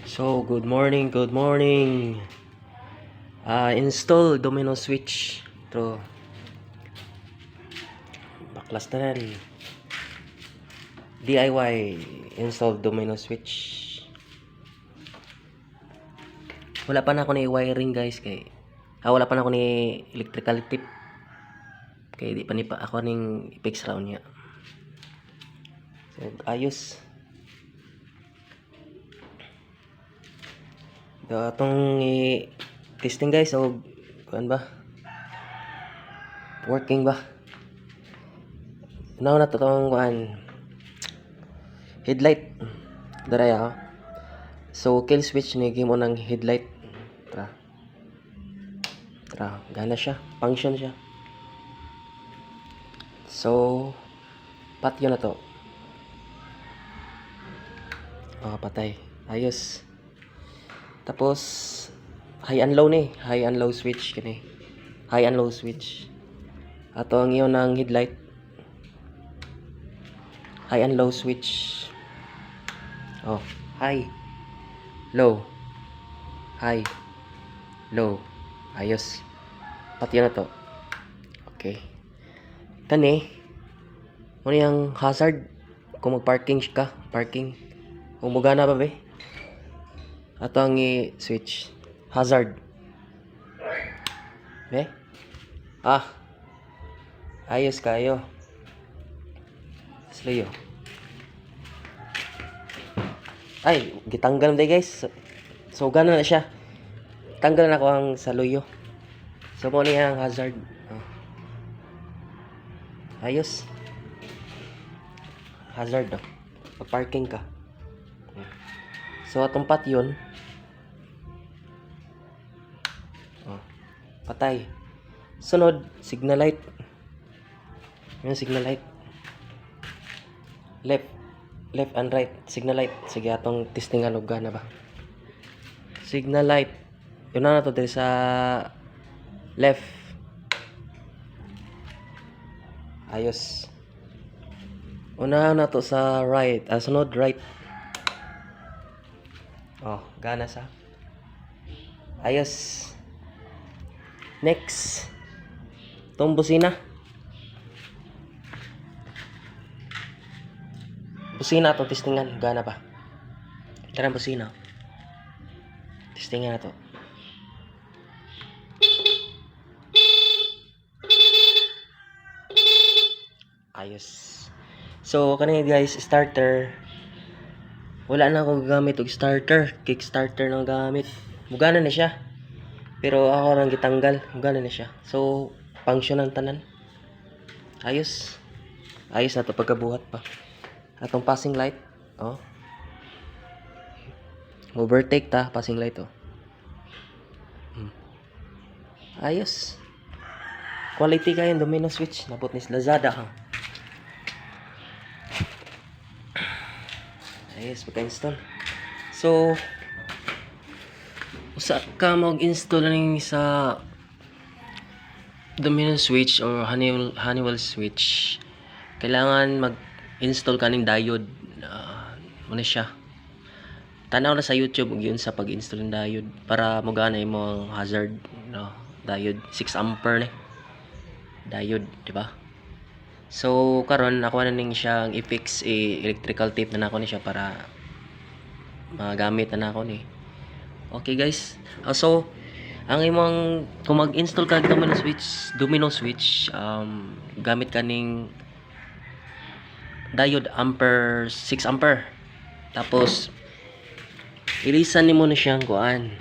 So, good morning, good morning. Install domino switch. Ito. Baklas na rin. DIY install domino switch. Wala pa na ako ni wiring guys kay wala pa na ako ni electrical tip. Kay di pa ni pa ako ning i-fix round niya. So, ayos. Itong testing guys, so kuan ba? Working ba? Now na to tong kuan. Headlight. Daray ako. So kill switch ni game on ng headlight. Tara, gana siya, function siya. So patyo na to. Patay. Ayos. Tapos high and low ni, high and low switch kini. High and low switch. Ato ang iyon ng headlight. High and low switch. High, low, high, low. Ayos. Pati na to. Okay. Kani mo yung hazard kung mag-parking ka, parking. Kung mugana ba be? Ato ang i-switch. Hazard. Be? Ayos kayo. Slow. Ay, gitanggal na guys. So gana na siya. Tanggal na ko ang saluyo. So mo niya ang hazard. Ayos. Hazard do. Pag-parking ka. So atong patyon. Patay. Sunod, signal light. Yung signal light. Left and right signal light. Sige atong testingan og gana ba. Signal light. Yun na to diri sa left. Ayos. Una na to sa right. Sunod right. Gana sa. Ayos. Next. Itong busina. Busina to testingan. Gana pa. Karang busina. Testingan na to. Ayos. So kanina guys, starter. Wala na akong gamit og starter. Kickstarter na gamit. Mugana na siya. Pero ako nang gitanggal. Mugana na siya. So function ang tanan. Ayos. Ayos na to pagkabuhat pa. Atong passing light. Overtake ta. Passing light Ayos. Quality kayo yung domino switch. Nabot ni Lazada Ayos, pagka-install. So usa ka mag-install ning sa domino switch or Honeywell switch, kailangan mag-install ka ning diode. Muna siya. Tanaw na sa YouTube yun sa pag-install ng diode para magana imong hazard diode 6 ampere diode, di ba? So karon ako na ning siyang i-fix electrical tape na nako ni siya para magamit na nako ni. Okay guys. So ang imong kung mag-install ka domino switch, gamit ka ning diode ampere 6 ampere. Tapos ilisan nimo na siyang kuan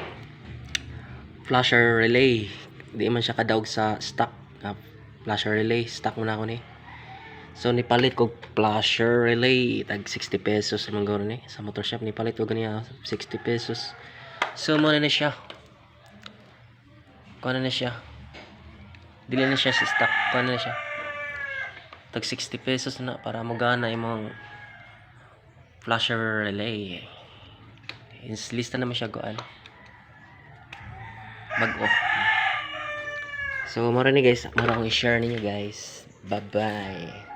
flasher relay. Di man siya kadawg sa stock flasher relay. Stock mo na ako ni. So nipalit ko flasher relay tag 60 pesos naman gawin ni sa motor shop. Nipalit ko ganiya 60 pesos. So mo na siya. Kuha na siya. Dili na siya sa stock. Kuha na siya. Tag 60 pesos na para magana imong flasher relay. Lista naman siya kuan. Mag-off. So mara ni guys, mara akong i-share ninyo guys. Bye-bye.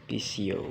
Peace yo.